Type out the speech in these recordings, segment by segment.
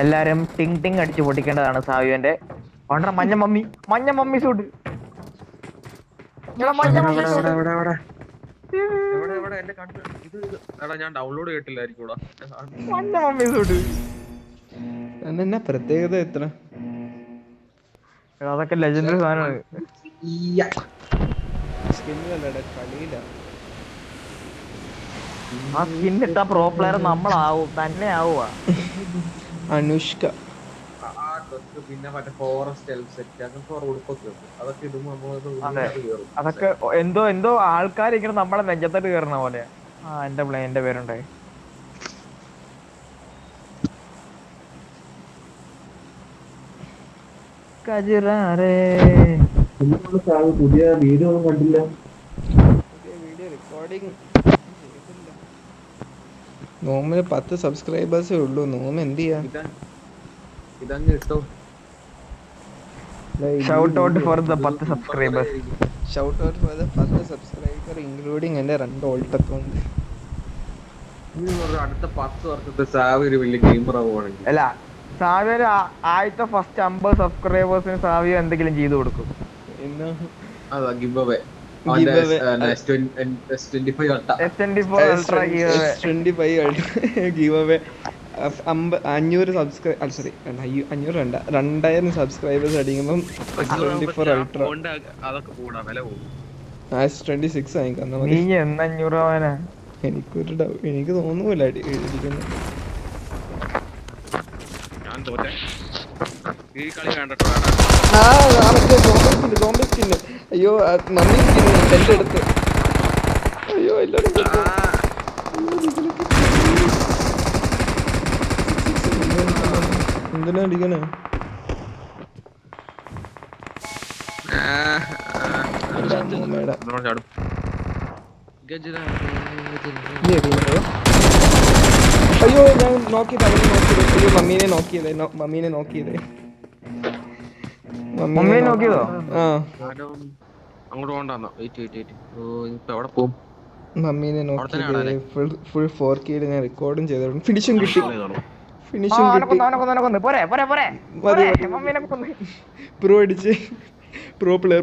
എല്ലാരും ടിങ് ടിങ് അടിച്ച് പൊട്ടിക്കേണ്ടതാണ് സാവിയോന്റെ. ഓണ്ട മഞ്ഞ മമ്മി സൂട്ട്. മഞ്ഞ മമ്മി സൂട്ട്. ഞാൻ ഡൗൺലോഡ് ചെയ്തിട്ടില്ലായിരിക്കും. മഞ്ഞ മമ്മി സൂട്ട്. എന്നാ പ്രത്യേകത എത്ര? അതൊക്കെ ലെജൻഡറി സാധനമാണ്. കളിയില്ല. ആ സ്കിന്നിട്ട പ്രോ പ്ലെയർ നമ്മളാവും തന്നെ ആവുക. അനുഷ്ക പിന്നെ മറ്റേ ഫോറസ്റ്റ് സെറ്റ് അങ്ങനത്തെ ഉടുപ്പൊക്കെ അതൊക്കെ ഇടുമ്പോ അതൊക്കെ എന്തോ ആൾക്കാർ ഇങ്ങനെ നമ്മളെ നെഞ്ചത്തോട്ട് കയറുന്ന പോലെ. ആ എന്റെ പേരുണ്ടായി. പുതിയ വീഡിയോ ഒന്നും കണ്ടില്ല. വീഡിയോ റെക്കോർഡിങ് നോമിന് 10 സബ്സ്ക്രൈബേഴ്സേ ഉള്ളൂ. നോമ് എന്ത് ചെയ്യാ? ഇതങ്ങ് ഇട്ടോ. Shout out for the 10 subscribers. Shout out for the 10 subscriber including എൻ്റെ 2 ഓൾട്ട് അക്കൗണ്ട്. അടുത്ത 10 വർഷത്തെ സാവി ഒരു വലിയ ഗെയിമർ ആവുകയാണെങ്കിൽ അല്ല, സാവിയ ആദ്യത്തെ ഫസ്റ്റ് 50 സബ്സ്ക്രൈബേഴ്സിന് സാവിയോ എന്തെങ്കിലും ചെയ്തു കൊടുക്കും. അതാ ഗിവ് അവേ. S25 500 2000 സബ്സ്ക്രൈബേഴ്സ് അടിക്കുമ്പം S24 അൾട്ര S26 വാങ്ങിക്കാം. നീ എന്ന് 500 ആവാനാ? എനിക്ക് തോന്നുന്നില്ല ഇരിക്കുന്നു. അയ്യോ മമ്മി സ്കിന്ന് എന്റെ അടുത്ത്. അയ്യോ എല്ലാരും എന്തിനാ അടിക്കണേ? അയ്യോ ഞാൻ നോക്കിയത് അയ്യോ മമ്മീനെ നോക്കിയതേ. മമ്മിയെ നോക്കിയതോ? ആ അങ്ങോട്ട് പോകണ്ടെന്നോ? എവിടെ പോകും? മമ്മീനെ നോക്കിയത് ഫുൾ 4K ഞാൻ റെക്കോർഡും ചെയ്തോളും. ഫിനിഷിംഗ് കിട്ടി. പ്രോ അടിച്ച് പ്രോ പ്ലെയർ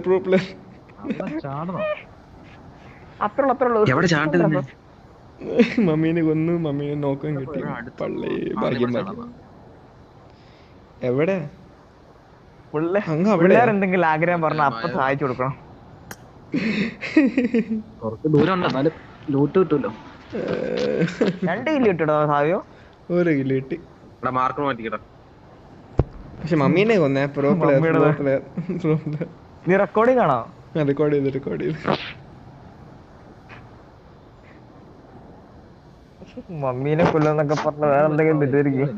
മമ്മീനെ കൊന്നു. മമ്മീനെ നോക്കാൻ കിട്ടി. പള്ളി ഭാഗ്യം. എവിടെ എന്തെങ്കിലും ആഗ്രഹം പറഞ്ഞ അപ്പൊ സഹായിച്ചു കൊടുക്കണം. ലൂട്ട് കിട്ടൂലോ. 2 കിലോ ഇട്ടോ സാവിയോ? 1 കിലോ കിട്ടി. മാർക്ക് മാറ്റിക്കടാ. പക്ഷെ മമ്മീനെ കൊന്നേ. Pro player. നീ റെക്കോർഡിംഗ് ആണോ? റെക്കോർഡ് ചെയ്ത് മമ്മീനെ കൊല്ലുന്നൊക്കെ പറഞ്ഞ വേറെ എന്തെങ്കിലും തെറ്റായിരിക്കും.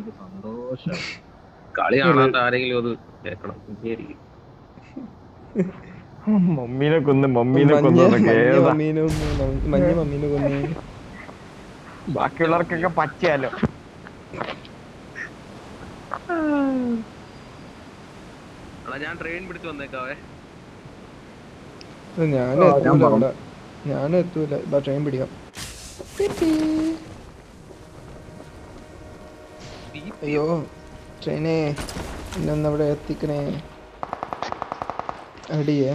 കളി കാണാത്ത ആരെങ്കിലും അത് കേൾക്കണം. മമ്മീനെ കൊന്ന് മഞ്ഞ മമ്മീനെ കൊന്നു. ബാക്കിയുള്ളവർക്കൊക്കെ പച്ചയാലോ. ഞാൻ ട്രെയിൻ പിടിച്ച് വന്നേക്കാവേ. ഞാനും എത്തൂല. ട്രെയിൻ പിടിക്കാം. അയ്യോ ട്രെയിനേ ഇന്നൊന്ന് അവിടെ എത്തിക്കണേ. അടിയേ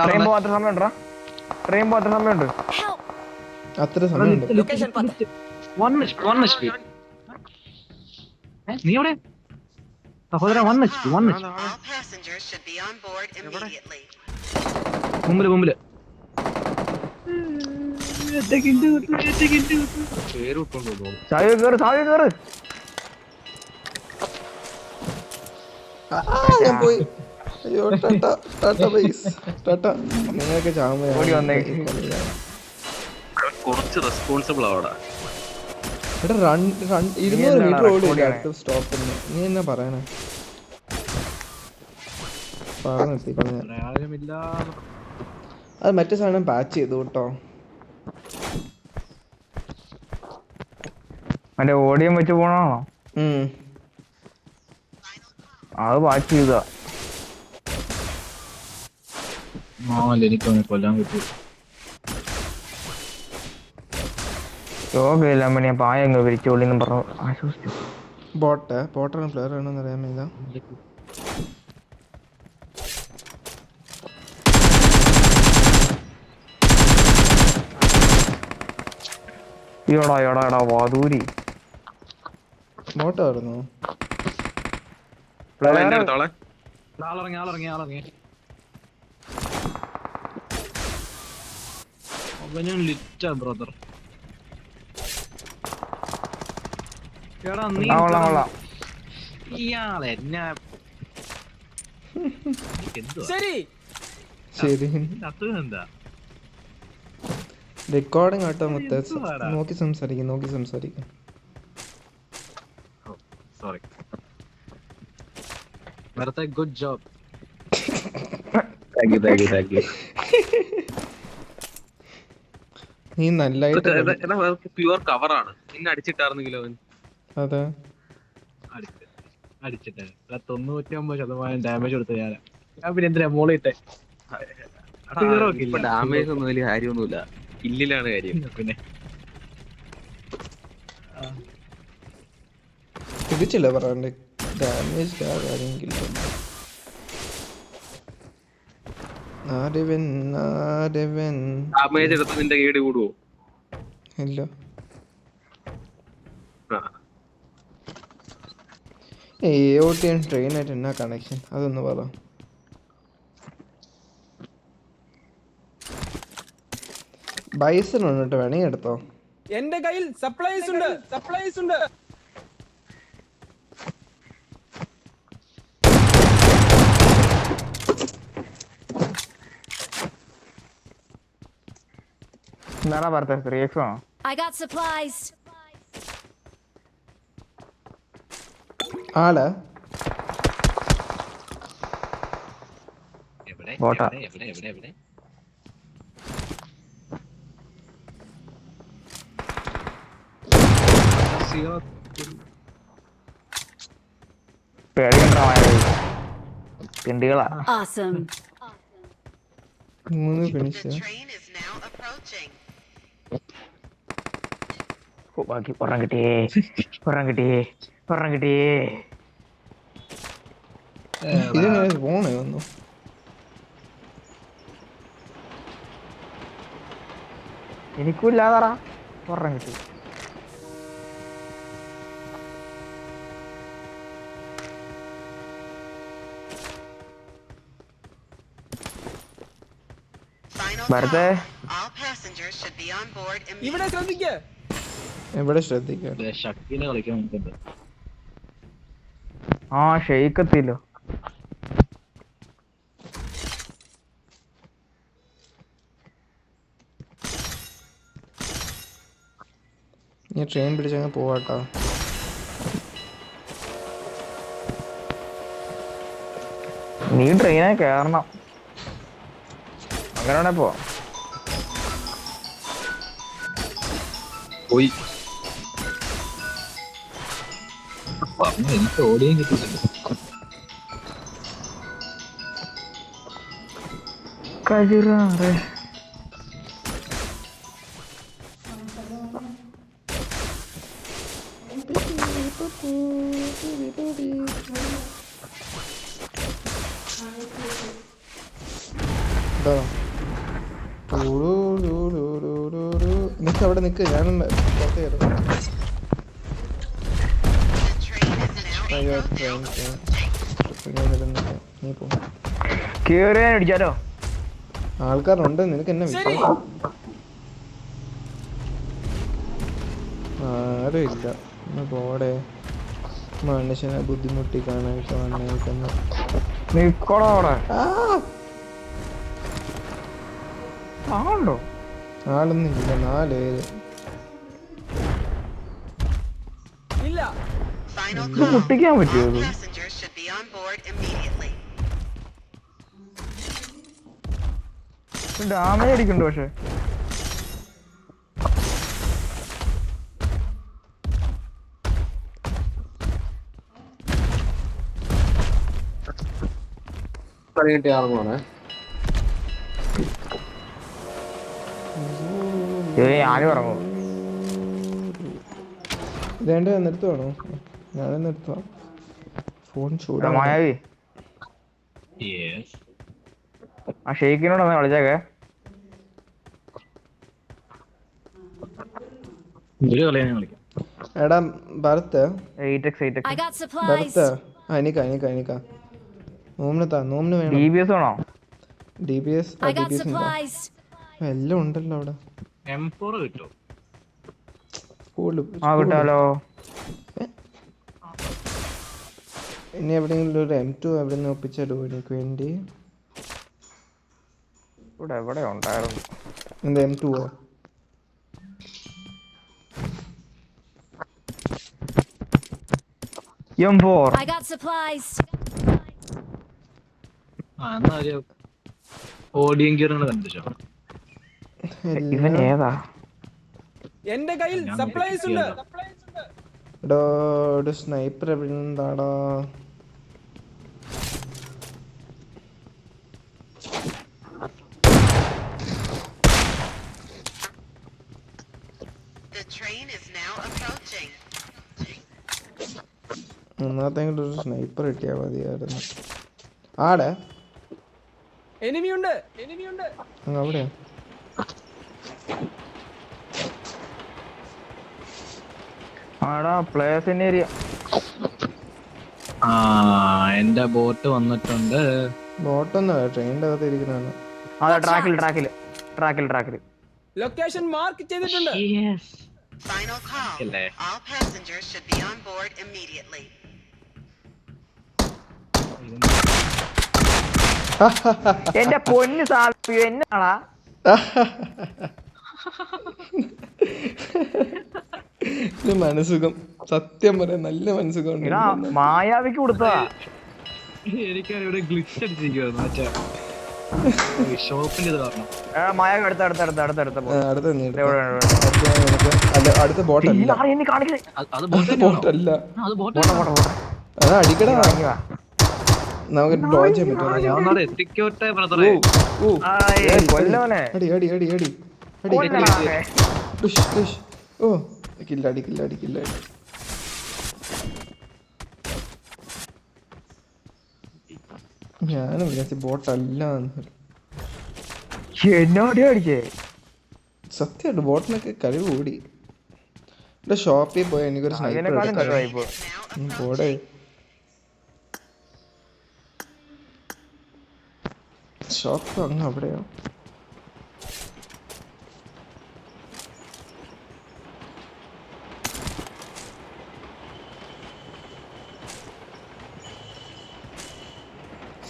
ട്രെയിൻ പോകാത്ത സമയമുണ്ടോ? അത്ര സമയമുണ്ട്. നീ എവിടെ സഹോദരൻ? മുമ്പില് ഞാൻ പോയി. അയ്യോ നിങ്ങൾക്ക് കുറച്ച് റെസ്പോൺസിബിൾ ആവടാ. 200 മീറ്റർ ഓടി അടുത്ത സ്റ്റോപ്പിൽ. നീ എന്നാ പറയണേ? അത് മറ്റേ സാധനം പാച്ച് ചെയ്തു കേട്ടോ. മറ്റേ ഓടിയം വെച്ച് പോണോ? അത് പാച്ച് ചെയ്താ എനിക്ക് അവനെ കൊല്ലാൻ പറ്റും. യോഗയില്ല മണിയാ പായങ്ങ് വിരിച്ചോളിന്നും പറഞ്ഞു ആശ്വസിച്ചു. പോട്ടാണ് പ്ലെയർ ആണെന്ന് അറിയാൻ ഇതാ. എടാ വാതൂരി ബോട്ടായിരുന്നു. ആളിറങ്ങി അവനും ലിറ്റാ ബ്രദർ. എടാ നീ കൊള്ളാം. ഇയാളെ എന്നാ ശരി അസുഖം എന്താ? റെക്കോർഡിംഗ് ആട്ടോ മൊത്തം. എന്തുവാടാ? നോക്കി സംസാരിക്കും. സോറി വെറുതെ ഗുഡ് ജോബ്. Thank you. നീ നല്ലായിട്ട് പ്യുവർ കവറാണ്. നിന്നെ അടിച്ചിട്ടായിരുന്നെങ്കിലോ അവൻ. അതെ അടിച്ചിട്ട് 99% ഡാമേജ് കൊടുത്ത ഞാൻ പിന്നെ എന്തിനാ മോളിട്ടെ? ഡാമേജ് ഒന്നും വലിയ കാര്യമൊന്നുമില്ല, കില്ലിലാണ് കാര്യം. പിന്നെ തിരിച്ചില്ല പറയാണ്ട് ഡാമേജ് കാര്യമെങ്കിൽ ഡാമേജ് എടുത്ത് നിന്റെ കേട് കൂടുവോ? ഇല്ല. AOT ട്രെയിൻ ആയിട്ട് എന്നാ കണക്ഷൻ അതൊന്ന് പറ. ബൈസൺ ഉണ്ട് കേട്ടോ, വേണമെങ്കിൽ എടുത്തോ. എന്റെ കയ്യിൽ സപ്ലൈസ് ഉണ്ട്. എന്നാ പറഞ്ഞ 3x ആണോ? I got supplies. ആള് ബോട്ടാ. എവിടെ തിണ്ടികളാ. Awesome. 3 ഫിനിഷ്. ബാക്കി ഒരെണ്ണം കിട്ടിയേ. ഇതിങ്ങനെ പോണേ വന്നു. എനിക്കും ഇല്ലാതാറാ. ഒരെണ്ണം കിട്ടി. ഭരതേ എവിടെ ശ്രദ്ധിക്കാം. ശക്തിനെ കളിക്കാൻ നോക്കണ്ട. ഷെയ്ക്കത്തില്ലോ. നീ ട്രെയിൻ പിടിച്ചങ്ങ് പോവാട്ടോ. നീ ട്രെയിനെ കേറണം, അങ്ങനെ പോ. പോയി പറഞ്ഞു എനിക്ക് ഓടിയും കിട്ടില്ല. കജിറാറേ നിക്ക് അവിടെ നിക്ക്, ഞാനും പുറത്ത് കയറും. നീ പോ. കേറിയാൻ അടിച്ചാലോ? ആൾക്കാരുണ്ട്, നിനക്ക് എന്നെ വിശ്വാസം? ആരും ഇല്ല. ഒന്ന് പോടെ, മനുഷ്യനെ ബുദ്ധിമുട്ടിക്കാനായിട്ട് വന്നേക്കുന്നു. നിക്കോടോ അവിടെ. ആളുണ്ടോ? ആളൊന്നും ഇല്ല, 4 പേര്. ഇത് പൊട്ടിക്കാൻ പറ്റുമോ? ഡാമേജ് അടിക്കണ്ടോ? പക്ഷെ ആരും ഇറങ്ങും. ഇതേണ്ട നിർത്തുവാണോ? ഞാനൊന്ന് എടുത്തോ ഫോൺ എടാ ചൂടാ. മായാവി ആ ഷെയ്ക്കിനോടൊന്ന് വിളിച്ചേക്കെ. എടാ Bharath 8x I got supplies. Bharath എനിക്കാ നോമിന് വേണം. DBS ആണോ? DBS I got supplies. എല്ലാം ഉണ്ടല്ലോ അവിടെ. M4 കിട്ടും. ആ കിട്ടാലോ. ഇനി എവിടെയെങ്കിലും ഒരു M2 എവിടെ നിന്ന് ഒപ്പിച്ചാലോ എനിക്ക് വേണ്ടി. ഇവിടെ എവിടെ ഉണ്ടായിരുന്നു? എന്താ M2ഓ? M4. I got supplies. ഇവൻ ഏതാ? എന്റെ കയ്യിൽ സപ്ലൈസ് ഉണ്ട്. എടോ ഒരു സ്നൈപ്പർ എവിടെ നിന്നാടാ? ഒന്നാമത്തെങ്കിലും ഒരു സ്നൈപ്പർ കിട്ടിയാ മതിയായിരുന്നു. ആടെ എനിമിയുണ്ട്. അങ്ങ് അവിടെയാ. ആടാ പ്ലേയേഴ്സ് ഇൻ ഏരിയ. എന്റെ ബോട്ട് വന്നിട്ടുണ്ട്. ബോട്ടൊന്നും ട്രെയിനിന്റെ അകത്ത് ഇരിക്കണാണ്. അതാ ട്രാക്കിൽ. ലൊക്കേഷൻ മാർക്ക് ചെയ്തിട്ടുണ്ട്. Final call. All passengers should be on board immediately. എന്റെ പൊന്ന് സാബി എന്നാടാ? മനസുഖം സത്യം പറയാം, നല്ല മനസുഖം. എടാ മായാവിക്ക് കൊടുത്തതാ. എനിക്കവിടെ ഗ്ലിച്ച് അടിച്ചിരിക്കുവായിരുന്നു മറ്റേ ഷോപ്പിന്റെ കാരണം. മായാവി അടുത്ത അടുത്ത ബോട്ടല്ല, അതാ അടിക്കടാ. നമുക്ക് ഡോജ് ചെയ്യാൻ പറ്റും. കൊല്ലവനെ. അടി ഓ കില്ലടി. ഞാനും വിചാരിച്ച ബോട്ടല്ല. എന്നോട് അടിച്ചേ. സത്യമായിട്ട് ബോട്ടിനൊക്കെ കഴിവ് കൂടി. ഇവിടെ ഷോപ്പിൽ പോയി എനിക്കൊരു സ്നൈപ്പർ പോടെ. ഷോപ്പ് അങ്ങ് അവിടെയോ?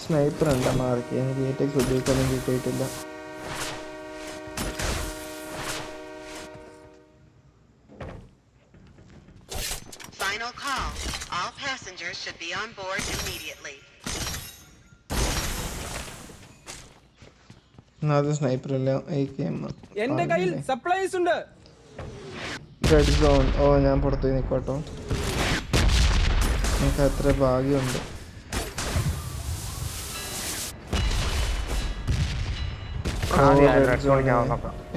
സ്നൈപ്പർ ഉണ്ട് മാർക്ക്. എനിക്ക് ഏറ്റവും ഉപയോഗിക്കാനും കിട്ടിയിട്ടില്ല. Final call. All passengers should be on board immediately. അത് സ്നൈപ്പർ അല്ല, എന്റെ കയ്യിൽ സപ്ലൈസ് ഉണ്ട്. Red zone. ഓ ഞാൻ പുറത്തു നിൽക്കോട്ടോ, എനിക്ക് അത്ര ഭാഗ്യമുണ്ട്.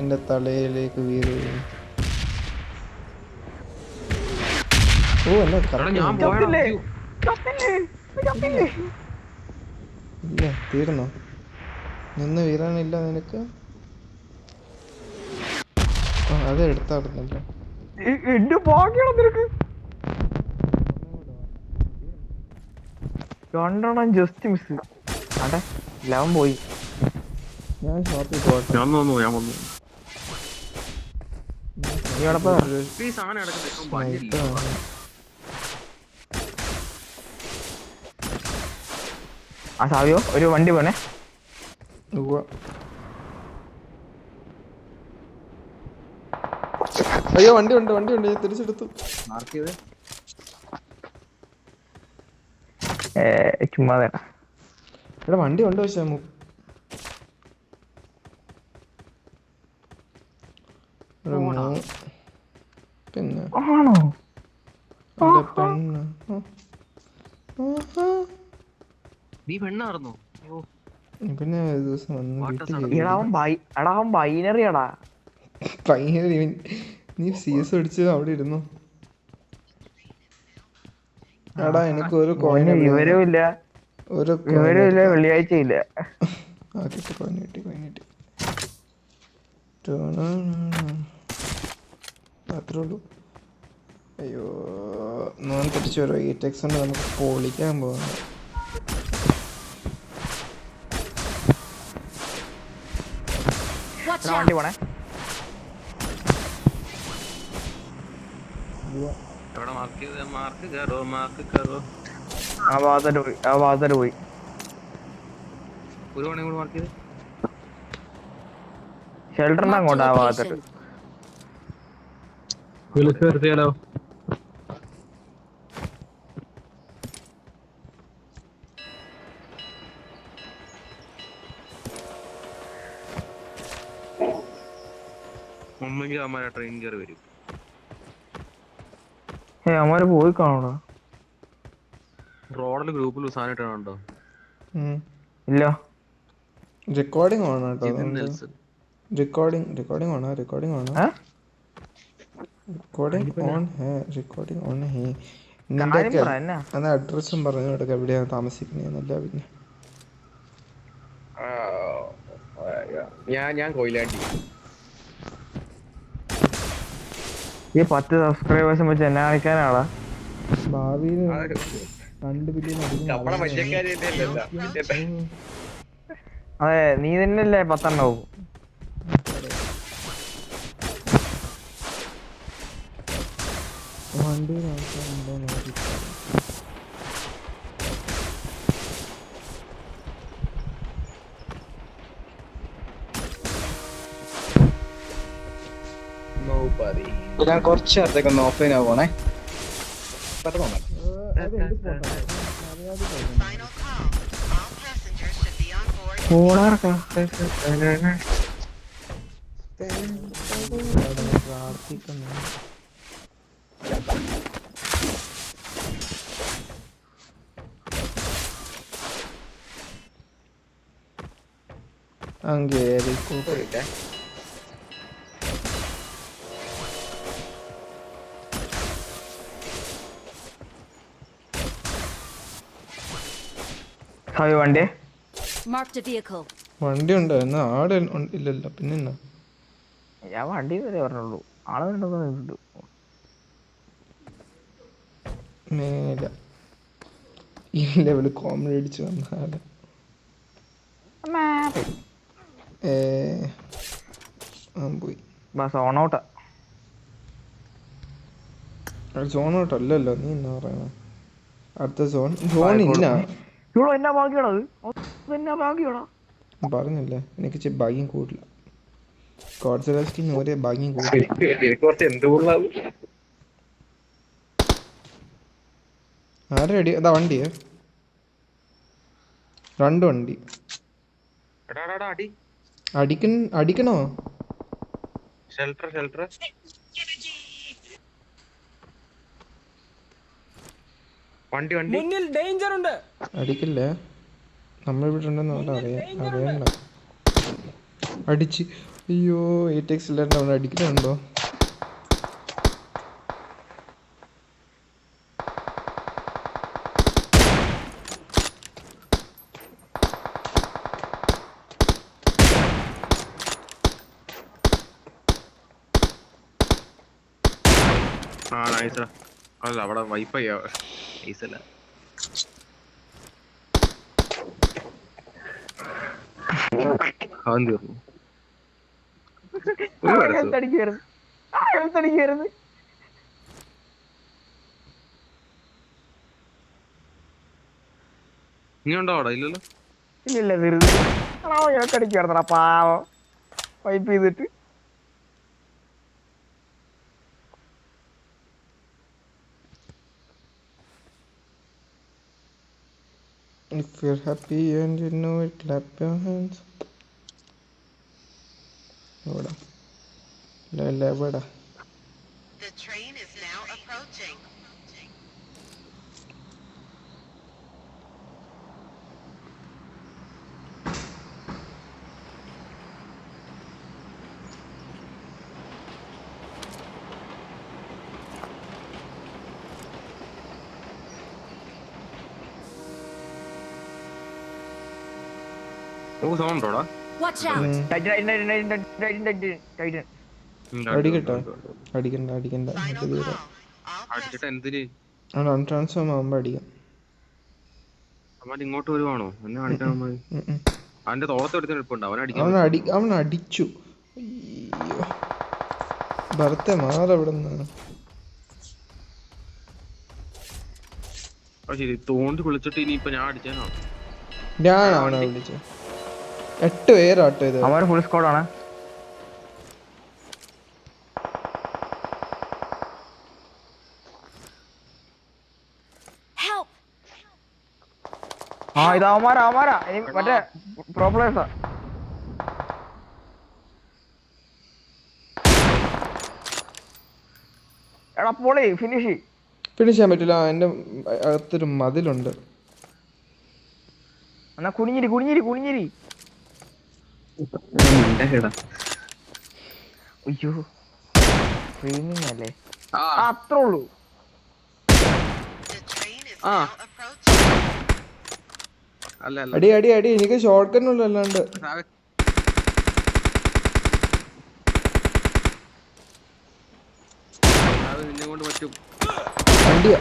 എന്റെ തലയിലേക്ക് വീട്. ഓ അല്ല ഇല്ല, തീർന്നോ? നിന്ന് വീരാനില്ല നിനക്ക്? അത് എടുത്താടുന്നല്ലോ. എന്റെ ഭാഗ്യമാണ് നിനക്ക്. രണ്ടെണ്ണം ജസ്റ്റ് മിസ്. അടെ ലവൻ പോയി. ഞാൻ ഷോപ്പിൽ പോട്ടെ. നീ എവിടെ പോയാ? ആ സാവിയോ ഒരു വണ്ടി പോണേ. അയ്യോ വണ്ടി ഉണ്ട് ഞാൻ തിരിച്ചെടുത്തു. ചുമ്മാ ഇവിടെ വണ്ടി ഉണ്ട് പക്ഷെ പിന്നെ ആണോ? പെണ്ണ് നീ പെണ്ണാർന്നോ? പിന്നെ ഒരു ദിവസം വന്ന് അവൻ ബൈനറിയാടാ. നീ CS അടിച്ച് അവിടെ ഇരുന്നു. എടാ എനിക്ക് ഒരു മോന് വിവരവും ഇല്ല, ഒരു വിവരവും ഇല്ല, വെള്ളിയാഴ്ച ഇല്ല. കിട്ടി കോയിൻ കിട്ടി. അത്രേ ഉള്ളൂ. അയ്യോ നോൻ തിരിച്ചു വരുമോ? ഈ ടെക്സ് കൊണ്ട് നമുക്ക് പൊളിക്കാൻ പോകുന്നു. Watch വണ്ടി out! പോണേ. ആ ഭാഗത്തോട്ട് പോയി. ഷെൽട്ടറിന്റെ അങ്ങോട്ട് ആ ഭാഗത്തോട്ട്. വിളിച്ചു നിർത്തിയാലോ? ട്രെയിൻ കയറി വരും. അവന്മാര് പോയി കാണണോ? റോഡിൽ ഗ്രൂപ്പിൽ സാധനം ഇട്ടാണോ? ഇല്ല, റെക്കോർഡിംഗ് ഓൺ കേട്ടോ. റെക്കോർഡിംഗ് ഓൺ ഹേ. നിന്റെ അഡ്രസ്സും പറഞ്ഞു കൊടുക്ക, എവിടെയാണ് താമസിക്കണേന്നല്ല. പിന്നെ ഞാൻ കൊയിലാണ്ടി. ഈ 10 സബ്സ്ക്രൈബേഴ്സും വെച്ച് എന്നെ കാണിക്കാനാളാ. ഭാവിയിൽ 2 ബില്യൺ അതെ, നീ തന്നെയല്ലേ 10 ആവും. വണ്ടി ഞാൻ കുറച്ച് നേരത്തേക്ക് ഒന്ന് offline ആവുകയാണേ. Final call. All passengers should be on board. പ്രാർത്ഥിക്കുന്നു. അങ്ങേരിക്കോട്ടെ. വണ്ടി Marked a vehicle. വണ്ടി ഉണ്ടോ? എന്നാ ആടെ ഇല്ലല്ലോ. പിന്നെന്നാ ഞാൻ വണ്ടി വരെ പറഞ്ഞുള്ളൂ. ആളെ നിന്നിട്ടുണ്ട്. മേല ഈ ലെവല് കോമഡി അടിച്ചു വന്നാല് പോയി. സോണോട്ടാ. സോൺ ഔട്ട് അല്ലല്ലോ. നീ എന്നാ പറയണ? അടുത്ത സോൺ ഇല്ല. എന്നാ ഭാഗ്യടാ, എന്നാ ഭാഗ്യടാ. പറഞ്ഞില്ലേ എനിക്ക് ഭാഗ്യം കൂടില്ല. കോൺസെലാസ്റ്റിന് ഒരേ ഭാഗ്യം കൂടില്ല. ആരെ അടി? അതാ വണ്ടിയെ 2 വണ്ടി അടിക്കണോ? ഷെൽട്ടർ വണ്ടി മുന്നിൽ ഡേഞ്ചർ ഉണ്ട്. അടിക്കില്ലേ? നമ്മളിവിടെ ഉണ്ടെന്ന് അറിയണ്ട. അടിച്ച് അയ്യോ. 8x ഇല്ലാണ്ട് അവിടെ അടിക്കുന്നുണ്ടോ? അല്ല അവിടെ വൈഫൈ ഐസല്ല. അവൻ തീർന്നു. നീ ഉണ്ടോ അവിടെ? ഇല്ലല്ലോ. ഇല്ല തീർന്നു. അടിക്കുവായിരുന്നടാ പാവം, വൈപ്പ് ചെയ്തിട്ട്. If you're happy and you know it, clap your hands. എവിടെ? The train is now approaching. നമുക്ക് സൗണ്ട് ഉണ്ടോടാ? Watch out! അടിക്കട്ടെ അടിക്കണ്ട അടിക്കണ്ട Final ഇത് call. All അടിച്ചിട്ട് എന്തിന്? അവിടെ അൺട്രാൻസ്ഫോം ആകുമ്പോ അടിക്കാം. അവൻ ഇങ്ങോട്ട് വരുവാണോ? എന്നെ കാണിക്കാൻ അവന്റെ തോളത്ത് എടുത്ത് നിൽപ്പുണ്ട്. അവൻ അടിച്ചു. അയ്യോ ഭരത്തെ മാറവിടുന്ന്. ശരി, തോണ്ടി വിളിച്ചിട്ട് ഇനിയിപ്പൊ ഞാൻ അടിച്ചാനോ? ഞാൻ അവനെ വിളിച്ചു. 8 പേരാട്ടോ ഇത്. അവൻ ഫുൾ സ്ക്വാഡാണ്. Help! ഇത് അവന്മാരാ മറ്റേ പ്രോ പ്ലേയേഴ്സാ. എടാ പോളി ഫിനിഷ് ചെയ്യാൻ പറ്റില്ല. എന്റെ അകത്തൊരു മതിലുണ്ട്. എന്നാ കുനിഞ്ഞിരി. അയ്യോ സ്ട്രീമിംഗ് അല്ലേ? അത്രേ ഉള്ളൂ. The train is Ah. now approaching. അല്ല അടി അടി അടി. എനിക്ക് ഷോർട്ട് കണ്ണുള്ളൂ. അല്ലാണ്ട് നിന്നെ കൊണ്ട് പറ്റും. വണ്ടിയാ.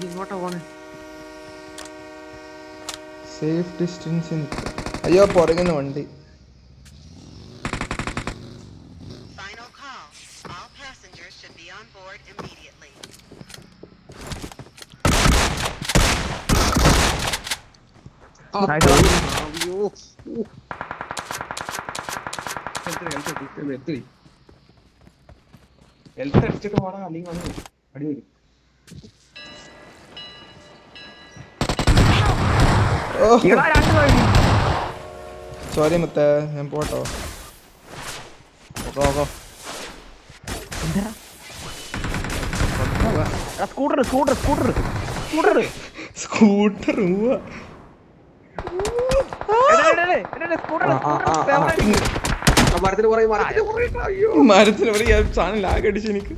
ഇങ്ങോട്ടാ പോണേ? Safe distance. അയ്യോ പുറകുന്ന വണ്ടി. Final call. All passengers should be on board immediately. അടിച്ചിട്ട് പോടാ, അല്ലെങ്കിൽ വന്ന് അടി വരും. സോറി മുത്തേ, ഞാൻ പോട്ടോ. സ്കൂട്ടർ മരത്തിന് പറയും മരത്തിന് പറയാ സാധനം ലാഗ് അടിച്ചു എനിക്ക്.